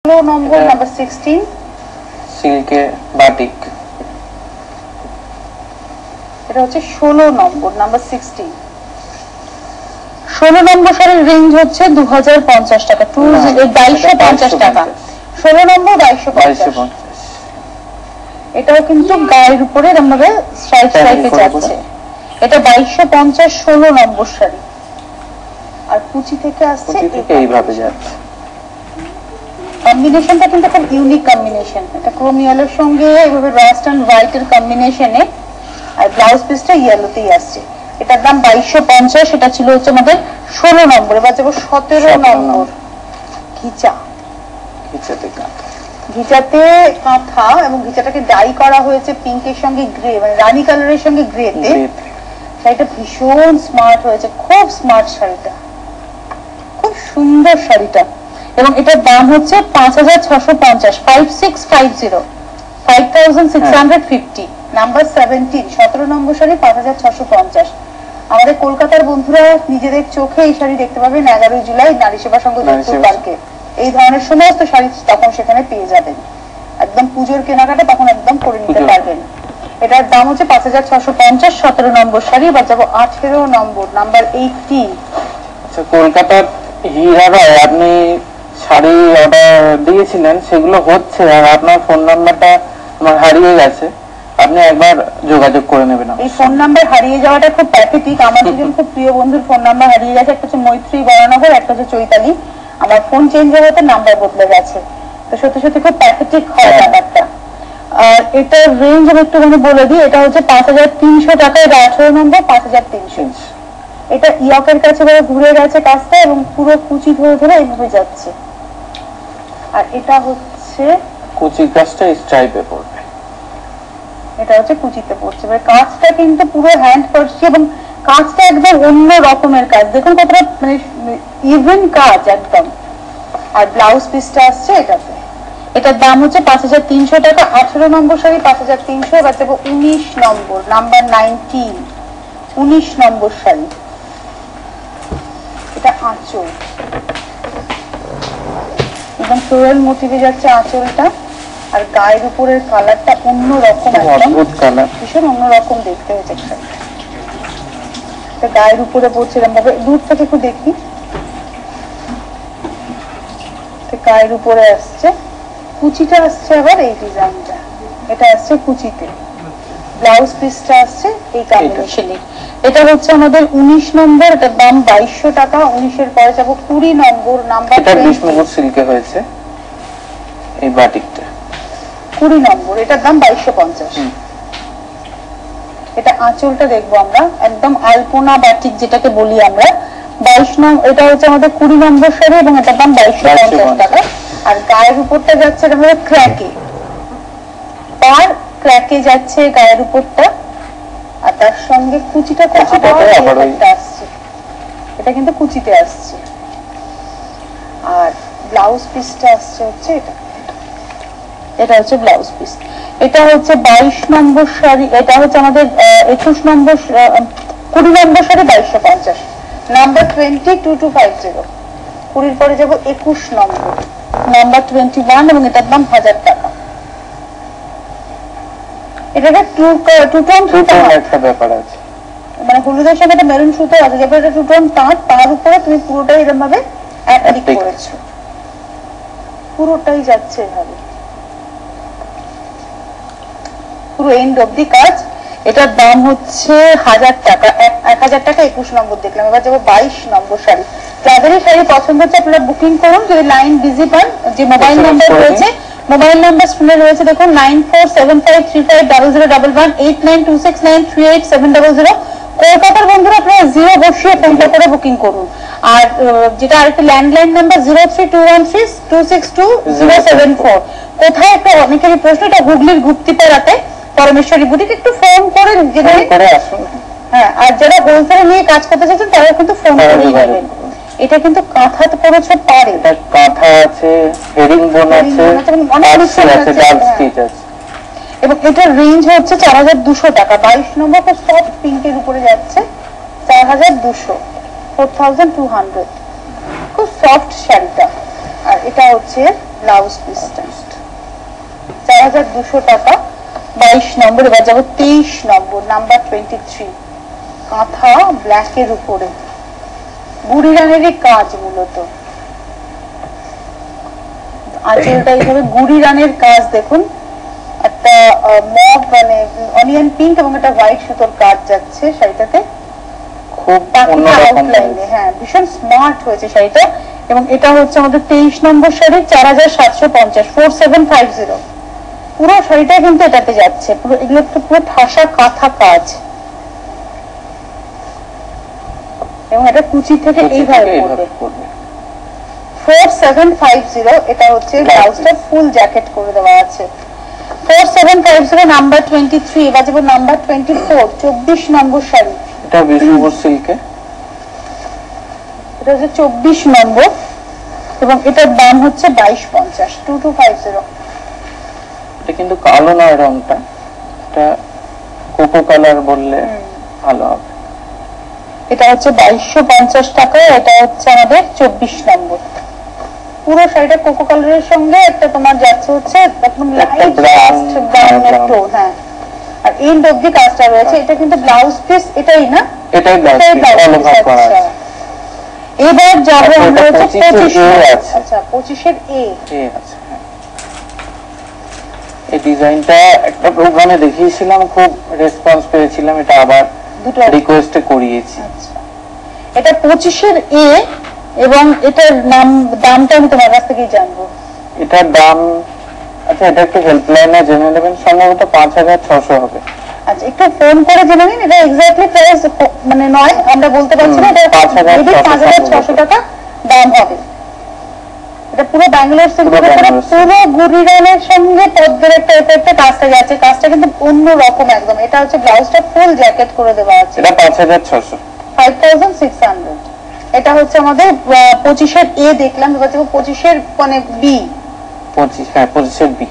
নম্বর number 16 সিল্কে batik. এটা হচ্ছে 16 নম্বর number 16। 16 নম্বর শাড়ির রেঞ্জ হচ্ছে 2050 টাকা, 2250 টাকা। 16 নম্বর 2250। এটাও কিন্তু গায়ের উপরে আমাদের স্ট্রাইপ স্ট্রাইপে যাচ্ছে। এটা 2250 16 নম্বর শাড়ি। আর কুচি থেকে আসছে এইভাবে যাচ্ছে। কম্বিনেশনটা কিন্তু খুব ইউনিক কম্বিনেশন। এটা ক্রোম ইয়েলোর সঙ্গে এভাবে রাস্ট এন্ড হোয়াইট এর কম্বিনেশনে, আর ব্লাউজ পিসটা ইয়েলোতেই আসছে। এটার দাম 2250। এটা ছিল হচ্ছে আমাদের 16 নম্বর। এবার যাবো 17 নম্বর। ঘিচা। ঘিচাতে কাঁথা এবং ঘিচাটাকে ডাই করা হয়েছে পিঙ্কের সঙ্গে গ্রে, মানে রানী কালারের সঙ্গে গ্রেতে। শাড়িটা ভীষণ স্মার্ট হয়েছে, খুব স্মার্ট শাড়িটা, খুব সুন্দর শাড়িটা। এবং এটার দাম হচ্ছে 5650, 5650, 5650। নাম্বার 17 17 নম্বর শাড়ি 5650। আমাদের কলকাতার বন্ধুরা নিজেদের চোখে এই শাড়ি দেখতে পাবেন 11 জুলাই নারী সেবা সংঘ যুক্তর পার্কে। এই ধরনের সমস্ত শাড়ি তখন সেখানে পেয়ে যাবেন। একদম পুজোর কেনাকাটা তখন একদম করে নিতে পারবেন। এটার দাম হচ্ছে 5650, 17 নম্বর শাড়ি। এবার যাবো 18 নম্বর নাম্বার 18। আচ্ছা, কলকাতার হীরারায় আপনি শাড়ি অর্ডার দিয়েছিলেন, সেগুলো হচ্ছে, আর আপনার ফোন নাম্বারটা আমার হারিয়ে গেছে। আপনি একবার যোগাযোগ করে নেবেন। এই ফোন নাম্বার হারিয়ে যাওয়াটা খুব প্যাথেটিক। আমার দুজন খুব প্রিয় বন্ধুর ফোন নাম্বার হারিয়ে গেছে। একটা হচ্ছে মৈত্রী বরানগর, একটা হচ্ছে চৈতালি। আমার ফোন চেঞ্জ হওয়াতে নাম্বার বদলে গেছে। তো সত্যি সত্যি খুব প্যাথেটিক হয় ব্যাপারটা। আর এটার রেঞ্জ আমি একটুখানি বলে দিই। এটা হচ্ছে 5300 টাকা। এটা 18 নম্বর 5300। এটা ইয়কের কাছে ঘুরে গেছে কাজটা এবং পুরো কুচি ধরে ধরে এইভাবে যাচ্ছে। আর এটা হচ্ছে কুচি কাজটা স্ট্রাইপে পড়বে। এটা হচ্ছে কুচিতে পড়ছে। কাজটা কিন্তু পুরো হ্যান্ড করছে এবং কাজটা একদম অন্য রকমের কাজ। দেখুন কতটা মানে ইভেন কাজ একদম। আর ব্লাউজ পিসটা আসছে এটাতে। এটার দাম হচ্ছে 5300 টাকা। 18 নম্বর শাড়ি 5300। এবার যাবো 19 নম্বর নাম্বার 19। 19 নম্বর শাড়ি। এটা আঁচল, একদম ফ্লোরাল মোটিভে যাচ্ছে আঁচলটা। আর গায়ের উপরের কালারটা অন্য রকম, ভীষণ অন্যরকম দেখতে হয়েছে শাড়িটা। গায়ের উপরে পড়ছে এরকম ভাবে। দূর থেকে একটু দেখি, গায়ের উপরে আসছে। কুচিটা আসছে আবার এই ডিজাইনটা। এটা আসছে কুচিতে। ব্লাউজ পিসটা আসছে এই কম্বিনেশনে। এটা হচ্ছে আমাদের 19 নম্বর। এটার দাম 2200 টাকা। 19 এর পরে যাবো 20 নম্বর নাম্বার 20 নম্বর সিল্কে হয়েছে এই বাটিকটা। 20 নম্বর। এটার দাম 2250। এটা আঁচলটা দেখবো আমরা, একদম আলপনা বাটিক যেটাকে বলি আমরা। 22 নম্বর। এটা হচ্ছে আমাদের 20 নম্বর শাড়ি এবং এটার দাম 2250 টাকা। আর গায়ের উপরটা যাচ্ছে আমাদের ক্র্যাকে, পার ক্র্যাকে যাচ্ছে গায়ের উপরটা। আর তার সঙ্গে কুচিটা আসছে। এটা কিন্তু কুচিতে আসছে। আর ব্লাউজ পিসটা আসছে হচ্ছে এটা। এটা হচ্ছে ব্লাউজ পিস। এটা হচ্ছে 22 নম্বর শাড়ি। এটা হচ্ছে আমাদের 21 নম্বর 20 নম্বর শাড়ি 2250। নাম্বার 20 2250। 20 পরে যাবো 21 নম্বর নাম্বার 21 এবং এটার দাম 1000 টাকা। এটা টু টোন একটা ব্যাপার আছে, মানে হলুদের সঙ্গে একটা মেরুন সুতো আছে। যেটা এটা টু টোন তাঁত, তার উপরে তুমি পুরোটাই এরকম ভাবে অ্যাপ্লিক করেছো, পুরোটাই যাচ্ছে এভাবে পুরো এন্ড অব্দি কাজ। এটার দাম হচ্ছে 1000 টাকা। 1000 টাকা। 21 নম্বর দেখলাম। এবার যাবো 22 নম্বর শাড়ি। যাদেরই শাড়ি পছন্দ হচ্ছে আপনারা বুকিং করুন। যদি লাইন বিজি পান, যে মোবাইল নাম্বার রয়েছে, মোবাইল নাম্বার স্ক্রিনে রয়েছে দেখুন 9475350011, 8926938700। কলকাতার বন্ধুরা আপনারা 0 বসিয়ে ফোনটা করে বুকিং করুন। আর যেটা আরেকটা ল্যান্ডলাইন নাম্বার 0321326274। কোথায় একটা অনেকেরই প্রশ্ন, এটা হুগলির গুপ্তিপাড়াতে পরমেশ্বরী বুটিক। একটু ফোন করে হ্যাঁ। আর যারা হোলসেলে নিয়ে কাজ করতে চাচ্ছেন তারা কিন্তু ফোন করে নেবেন। এটা কিন্তু কাঁথা পড়েছে পারে, কাঁথা আছে, হেরিংবোন আছে, এবং এটার রেঞ্জ হচ্ছে 4200 টাকা। 22 নম্বর সফট পিঙ্কের উপরে যাচ্ছে 4200, 4200। খুব সফট শাড়িটা। আর এটা হচ্ছে ব্লাউজ পিসটা 4200 টাকা। 22 নম্বর। এবার যাবো 23 নম্বর, নাম্বার 23, কাঁথা ব্ল্যাকের উপরে, বুড়ি রানেরই কাজ মূলত। আঁচলটা এইভাবে গুড়ি রানের কাজ, দেখুন একটা মগ মানে অনিয়ন পিঙ্ক এবং একটা হোয়াইট সুতোর কাজ যাচ্ছে শাড়িটাতে, খুব অন্যরকম। হ্যাঁ, ভীষণ স্মার্ট হয়েছে শাড়িটা। এবং এটা হচ্ছে আমাদের 23 নম্বর শাড়ি, 4750, 4750। পুরো শাড়িটা কিন্তু এটাতে যাচ্ছে, পুরো এগুলো তো পুরো ঠাসা কাঁথা কাজ, এবং এটা কুচি থেকে এইভাবে পড়বে। 4750, এটা হচ্ছে ব্লাউজটা ফুল জ্যাকেট করে দেওয়া আছে। 4750 নাম্বার 23। এবার যাবো নাম্বার 24, 24 নম্বর শাড়ি, এটা বিষ্ণুপুর সিল্কে, এটা হচ্ছে 24 নম্বর এবং এটার দাম হচ্ছে 2250, 2250। এটা কিন্তু কালো নয় রংটা, এটা কোকো কালার বললে ভালো হবে। এটা হচ্ছে 2250 টাকা। এটা হচ্ছে আমাদের 24 নম্বর। পুরো শাড়িটা কোকো কালারের সঙ্গে একটা তোমার যাচ্ছে হচ্ছে একদম লাইট লাস্ট ব্রাউনের টোন। হ্যাঁ, আর এন্ড অবধি কাজটা রয়েছে। এটা কিন্তু ব্লাউজ পিস এটাই না, এটাই ব্লাউজ পিস অল ওভার করা আছে। এবার যাব আমরা হচ্ছে 25। আচ্ছা, 25 এর এ আছে। এই ডিজাইনটা একটা প্রোগ্রামে দেখিয়েছিলাম, খুব রেসপন্স পেয়েছিলাম, এটা আবার দুটো রিকোয়েস্টে করিয়েছি। আচ্ছা, এটা 25 এর এ এবং এটার দামটা আমি তোমার কাছ থেকেই জানবো। এটার দাম, আচ্ছা এটা একটু হেল্পলাইনে জেনে নেবেন, সম্ভবত 5600 হবে। আচ্ছা, একটু ফোন করে জেনে নিন। এটা এক্স্যাক্টলি প্রাইস মানে নয়, আমরা বলতে পারছি না, এটা 5600 টাকা দাম হবে। এটা পুরো ব্যাঙ্গালোর সিল্কের উপরে, পুরো গুড়িরানের সঙ্গে পদ্মের একটা এফেক্টে কাজটা যাচ্ছে। কাজটা কিন্তু অন্য রকম একদম। এটা হচ্ছে ব্লাউজটা ফুল জ্যাকেট করে দেওয়া আছে। এটা 5600, 5600। এটা হচ্ছে আমাদের 25 এর এ দেখলাম। এবার দেখো 25 এর মানে বি, 25, হ্যাঁ 25 এর বি।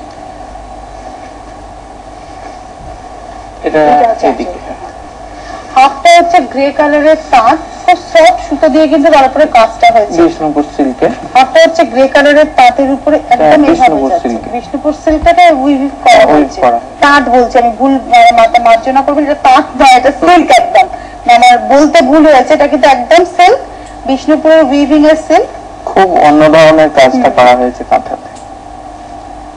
এটা এদিকে হাফটা হচ্ছে গ্রে কালারের তাঁত, খুব সফট সুতো দিয়ে কিন্তু তার উপরে কাজটা হয়েছে। বিষ্ণুপুর সিল্কে। হাফটা হচ্ছে গ্রে কালারের তাঁতের উপরে একদম এইভাবে যাচ্ছে। বিষ্ণুপুর সিল্কটাকে উইভ করা হয়েছে, তাঁত বলছি আমি, ভুল মার্জনা করবেন, এটা তাঁত নয়, এটা সিল্ক একদম। আমার বলতে ভুল হয়েছে, এটা কিন্তু একদম সিল্ক, বিষ্ণুপুরের উইভিং এর সিল্ক। খুব অন্য ধরনের কাজটা করা হয়েছে কাঁথাতে।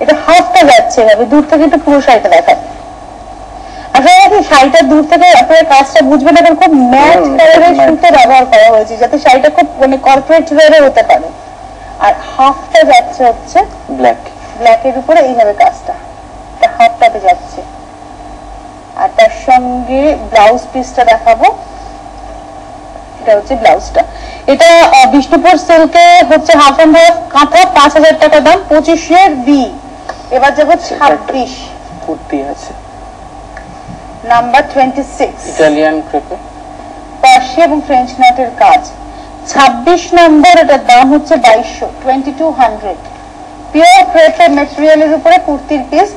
এটা হাফটা যাচ্ছে এভাবে, দূর থেকে একটু পুরো শাড়িটা দেখায়। আসলে শাড়িটা দূর থেকে আপনারা কাজটা বুঝবেন, এখন খুব ম্যাট কালারের সুতো ব্যবহার করা হয়েছে, যাতে শাড়িটা খুব মানে কর্পোরেট ওয়্যারে হতে পারে। আর হাফটা যাচ্ছে হচ্ছে ব্ল্যাকের উপরে এইভাবে কাজটা, হাফটাতে যাচ্ছে। আর তার সঙ্গে ব্লাউজ পিসটা দেখাবো। এটা হচ্ছে ব্লাউজটা। এটা বিষ্ণুপুর সিল্কে হচ্ছে হাফ এন্ড হাফ কাঁথা, 5000 টাকা দাম, 25 এর বি। এবার যাবো 26, কুর্তি আছে, নাম্বার 26, ইটালিয়ান ক্রেপে, পার্সি এবং ফ্রেঞ্চ নাটের কাজ। 26 নম্বর, এটার দাম হচ্ছে 2200, 2200। পিওর ক্রেপের ম্যাটেরিয়ালের উপরে কুর্তির পিস,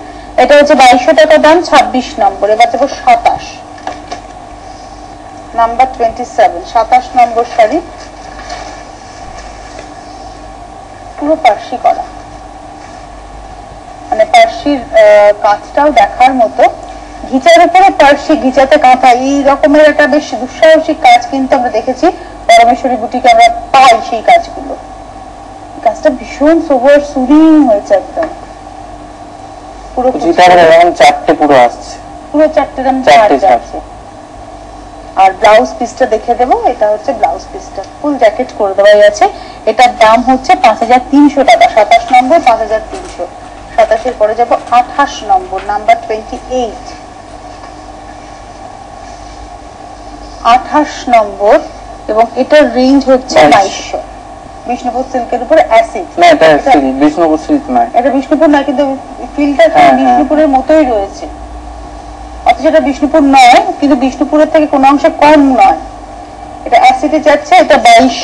এটা হচ্ছে 2200 টাকা দাম, 26 নম্বর। এবার যাবো 27, নাম্বার 27, 27 নম্বর শাড়ি, পুরো পার্সি করা, মানে পার্সির কাজটাও দেখার মতো। ঘিচার উপরে পার্সি, ঘিচাতে কাঁথা, এই রকমের একটা বেশ দুঃসাহসিক কাজ কিন্তু আমরা দেখেছি পরমেশ্বরী বুটিকে, আমরা পাই সেই কাজগুলো। কাজটা ভীষণ সোবার সুরিং হয়েছে একদম, পুরো চারটে পুরো আসছে, পুরো চারটে যাচ্ছে। আর ব্লাউজ পিসটা দেখে দেবো। এটা হচ্ছে ব্লাউজ পিসটা, ফুল জ্যাকেট করে দেওয়াই আছে। এটার দাম হচ্ছে 5300 টাকা। 27 নম্বর 5300। 27 পরে যাবো 28 নম্বর, নাম্বার 28, 28 নম্বর এবং এটার রেঞ্জ হচ্ছে 2200। বিষ্ণুপুর সিল্কের উপরে অ্যাসিড, না এটা বিষ্ণুপুর সিল্ক নয়, এটা বিষ্ণুপুর নয়, কিন্তু ফিলটা বিষ্ণুপুরের মতোই রয়েছে, অথচ এটা বিষ্ণুপুর নয়, কিন্তু বিষ্ণুপুরের থেকে কোনো অংশে কম নয়। এটা অ্যাসিডে যাচ্ছে, এটা 2200।